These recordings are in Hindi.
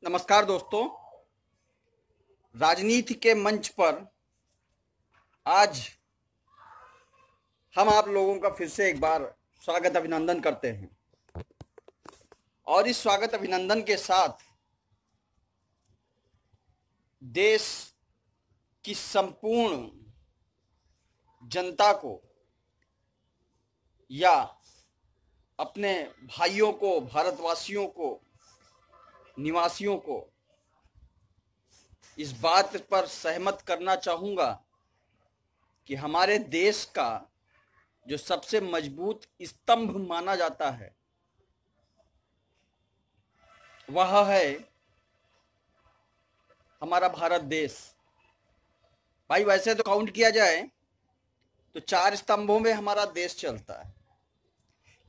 नमस्कार दोस्तों। राजनीति के मंच पर आज हम आप लोगों का फिर से एक बार स्वागत अभिनंदन करते हैं और इस स्वागत अभिनंदन के साथ देश की संपूर्ण जनता को या अपने भाइयों को, भारतवासियों को, निवासियों को इस बात पर सहमत करना चाहूँगा कि हमारे देश का जो सबसे मजबूत स्तंभ माना जाता है वह है हमारा भारत देश। भाई वैसे तो काउंट किया जाए तो 4 स्तंभों में हमारा देश चलता है,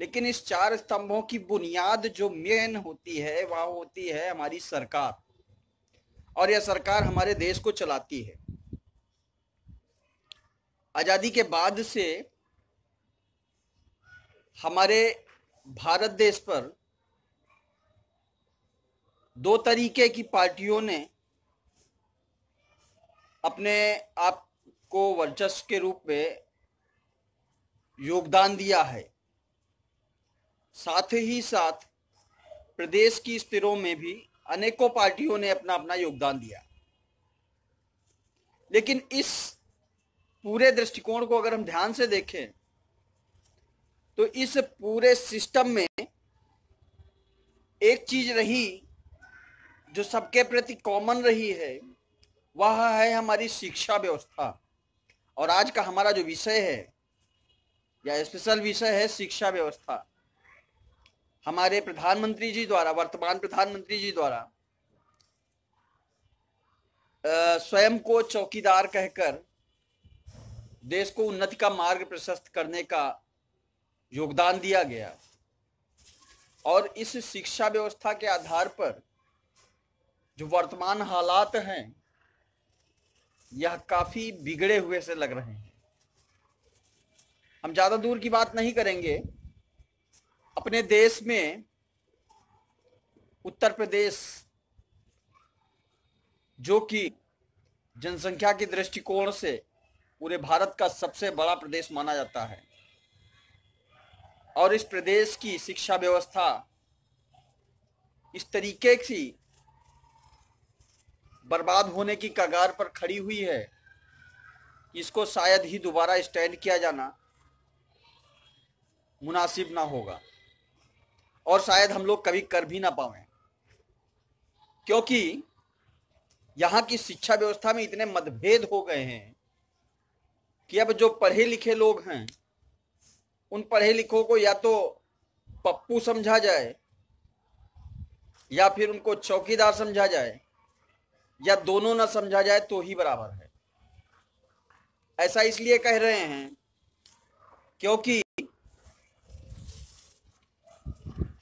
लेकिन इस 4 स्तंभों की बुनियाद जो मेन होती है वह होती है हमारी सरकार, और यह सरकार हमारे देश को चलाती है। आज़ादी के बाद से हमारे भारत देश पर 2 तरीके की पार्टियों ने अपने आप को वर्चस्व के रूप में योगदान दिया है। साथ ही साथ प्रदेश की स्थितियों में भी अनेकों पार्टियों ने अपना अपना योगदान दिया, लेकिन इस पूरे दृष्टिकोण को अगर हम ध्यान से देखें तो इस पूरे सिस्टम में एक चीज रही जो सबके प्रति कॉमन रही है, वह है हमारी शिक्षा व्यवस्था। और आज का हमारा जो विषय है या स्पेशल विषय है शिक्षा व्यवस्था। हमारे प्रधानमंत्री जी द्वारा, वर्तमान प्रधानमंत्री जी द्वारा स्वयं को चौकीदार कहकर देश को उन्नति का मार्ग प्रशस्त करने का योगदान दिया गया, और इस शिक्षा व्यवस्था के आधार पर जो वर्तमान हालात हैं यह काफी बिगड़े हुए से लग रहे हैं। हम ज्यादा दूर की बात नहीं करेंगे। अपने देश में उत्तर प्रदेश, जो कि जनसंख्या के दृष्टिकोण से पूरे भारत का सबसे बड़ा प्रदेश माना जाता है, और इस प्रदेश की शिक्षा व्यवस्था इस तरीके से बर्बाद होने की कगार पर खड़ी हुई है, इसको शायद ही दोबारा स्टैंड किया जाना मुनासिब ना होगा, और शायद हम लोग कभी कर भी ना पाएं, क्योंकि यहाँ की शिक्षा व्यवस्था में इतने मतभेद हो गए हैं कि अब जो पढ़े लिखे लोग हैं उन पढ़े लिखों को या तो पप्पू समझा जाए या फिर उनको चौकीदार समझा जाए, या दोनों ना समझा जाए तो ही बराबर है। ऐसा इसलिए कह रहे हैं क्योंकि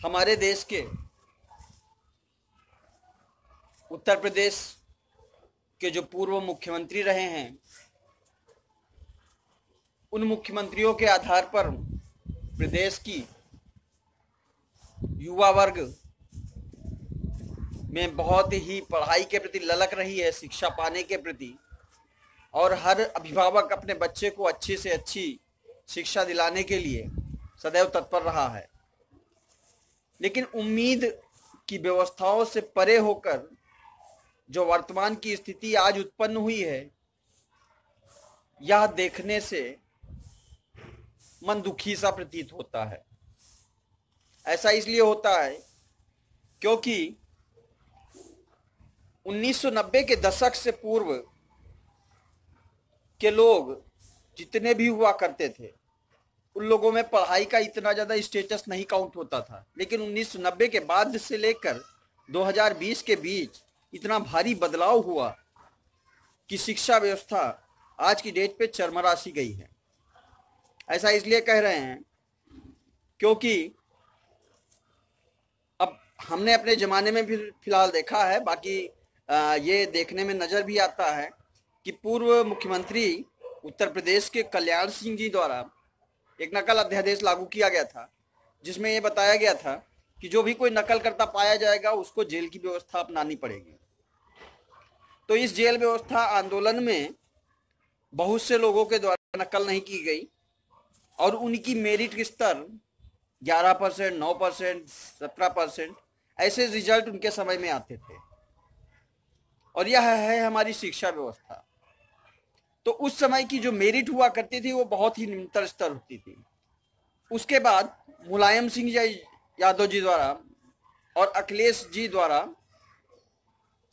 हमारे देश के उत्तर प्रदेश के जो पूर्व मुख्यमंत्री रहे हैं, उन मुख्यमंत्रियों के आधार पर प्रदेश की युवा वर्ग में बहुत ही पढ़ाई के प्रति ललक रही है, शिक्षा पाने के प्रति, और हर अभिभावक अपने बच्चे को अच्छी से अच्छी शिक्षा दिलाने के लिए सदैव तत्पर रहा है। लेकिन उम्मीद की व्यवस्थाओं से परे होकर जो वर्तमान की स्थिति आज उत्पन्न हुई है, यह देखने से मन दुखी सा प्रतीत होता है। ऐसा इसलिए होता है क्योंकि 1990 के दशक से पूर्व के लोग जितने भी हुआ करते थे उन लोगों में पढ़ाई का इतना ज़्यादा स्टेटस नहीं काउंट होता था, लेकिन 1990 के बाद से लेकर 2020 के बीच इतना भारी बदलाव हुआ कि शिक्षा व्यवस्था आज की डेट पे चरमरा सी गई है। ऐसा इसलिए कह रहे हैं क्योंकि अब हमने अपने ज़माने में भी फिलहाल देखा है, बाकी ये देखने में नज़र भी आता है कि पूर्व मुख्यमंत्री उत्तर प्रदेश के कल्याण सिंह जी द्वारा एक नकल अध्यादेश लागू किया गया था, जिसमें ये बताया गया था कि जो भी कोई नकल करता पाया जाएगा उसको जेल की व्यवस्था अपनानी पड़ेगी। तो इस जेल व्यवस्था आंदोलन में बहुत से लोगों के द्वारा नकल नहीं की गई और उनकी मेरिट के स्तर 11%, 9%, 17% ऐसे रिजल्ट उनके समय में आते थे। और यह है हमारी शिक्षा व्यवस्था। तो उस समय की जो मेरिट हुआ करती थी वो बहुत ही निम्नतर स्तर होती थी। उसके बाद मुलायम सिंह यादव जी द्वारा और अखिलेश जी द्वारा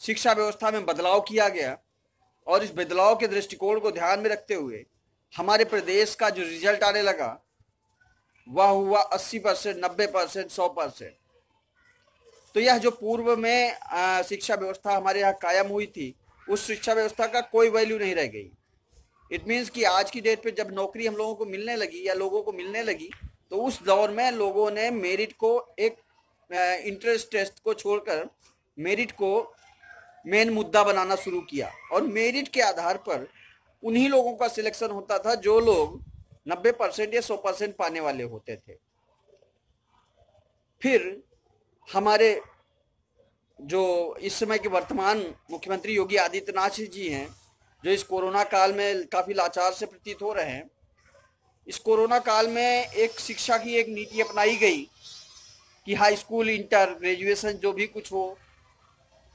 शिक्षा व्यवस्था में बदलाव किया गया और इस बदलाव के दृष्टिकोण को ध्यान में रखते हुए हमारे प्रदेश का जो रिजल्ट आने लगा वह हुआ 80%, 90%, 100%। तो यह जो पूर्व में शिक्षा व्यवस्था हमारे यहाँ कायम हुई थी उस शिक्षा व्यवस्था का कोई वैल्यू नहीं रह गई। इट मीन्स कि आज की डेट पे जब नौकरी हम लोगों को मिलने लगी या लोगों को मिलने लगी तो उस दौर में लोगों ने मेरिट को एक इंट्रेंस टेस्ट को छोड़कर मेरिट को मेन मुद्दा बनाना शुरू किया और मेरिट के आधार पर उन्हीं लोगों का सिलेक्शन होता था जो लोग 90% या 100% पाने वाले होते थे। फिर हमारे जो इस समय के वर्तमान मुख्यमंत्री योगी आदित्यनाथ जी हैं जो इस कोरोना काल में काफ़ी लाचार से प्रतीत हो रहे हैं, इस कोरोना काल में एक शिक्षा की एक नीति अपनाई गई कि हाई स्कूल, इंटर, ग्रेजुएशन जो भी कुछ हो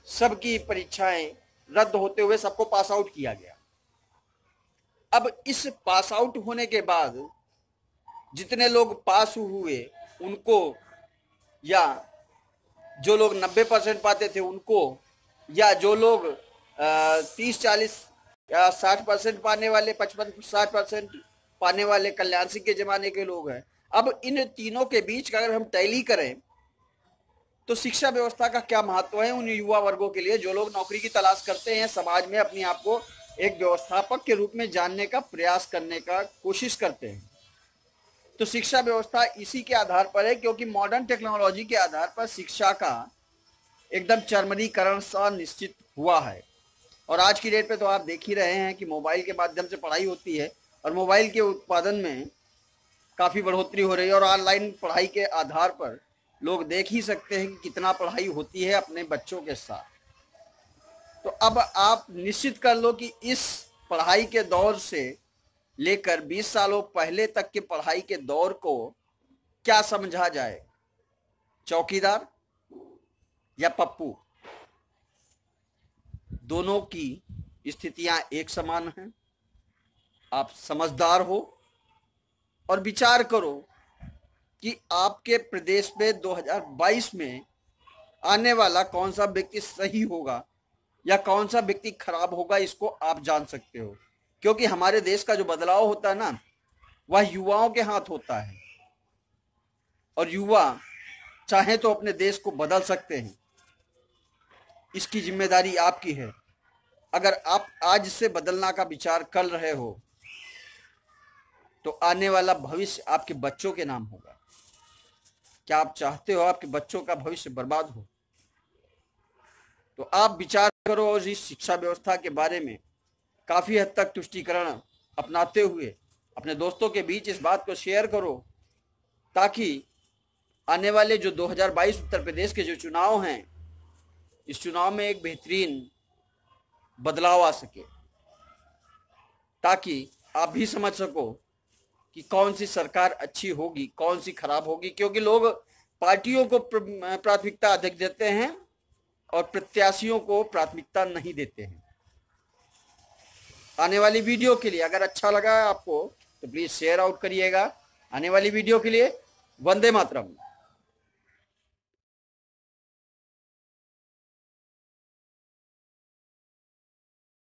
सबकी परीक्षाएं रद्द होते हुए सबको पास आउट किया गया। अब इस पास आउट होने के बाद जितने लोग पास हुए उनको या जो लोग 90% पाते थे उनको या जो लोग 30-40 या 60% पाने वाले 55-60% पाने वाले कल्याण सिंह के जमाने के लोग हैं। अब इन तीनों के बीच का अगर हम टैली करें तो शिक्षा व्यवस्था का क्या महत्व है उन युवा वर्गों के लिए जो लोग नौकरी की तलाश करते हैं, समाज में अपने आप को एक व्यवस्थापक के रूप में जानने का प्रयास करने का कोशिश करते हैं। तो शिक्षा व्यवस्था इसी के आधार पर है क्योंकि मॉडर्न टेक्नोलॉजी के आधार पर शिक्षा का एकदम चरमरीकरण सा निश्चित हुआ है। और आज की डेट पे तो आप देख ही रहे हैं कि मोबाइल के माध्यम से पढ़ाई होती है और मोबाइल के उत्पादन में काफ़ी बढ़ोतरी हो रही है और ऑनलाइन पढ़ाई के आधार पर लोग देख ही सकते हैं कि कितना पढ़ाई होती है अपने बच्चों के साथ। तो अब आप निश्चित कर लो कि इस पढ़ाई के दौर से लेकर 20 सालों पहले तक के पढ़ाई के दौर को क्या समझा जाए, चौकीदार या पप्पू? दोनों की स्थितियां एक समान हैं। आप समझदार हो और विचार करो कि आपके प्रदेश में 2022 में आने वाला कौन सा व्यक्ति सही होगा या कौन सा व्यक्ति खराब होगा, इसको आप जान सकते हो। क्योंकि हमारे देश का जो बदलाव होता है ना वह युवाओं के हाथ होता है और युवा चाहे तो अपने देश को बदल सकते हैं। इसकी जिम्मेदारी आपकी है। अगर आप आज से बदलना का विचार कर रहे हो तो आने वाला भविष्य आपके बच्चों के नाम होगा। क्या आप चाहते हो आपके बच्चों का भविष्य बर्बाद हो? तो आप विचार करो और इस शिक्षा व्यवस्था के बारे में काफ़ी हद तक तुष्टीकरण अपनाते हुए अपने दोस्तों के बीच इस बात को शेयर करो ताकि आने वाले जो 2022 उत्तर प्रदेश के जो चुनाव हैं इस चुनाव में एक बेहतरीन बदलाव आ सके, ताकि आप भी समझ सको कि कौन सी सरकार अच्छी होगी, कौन सी खराब होगी। क्योंकि लोग पार्टियों को प्राथमिकता अधिक देते हैं और प्रत्याशियों को प्राथमिकता नहीं देते हैं। आने वाली वीडियो के लिए अगर अच्छा लगा आपको तो प्लीज़ शेयर आउट करिएगा। आने वाली वीडियो के लिए वंदे मातरम।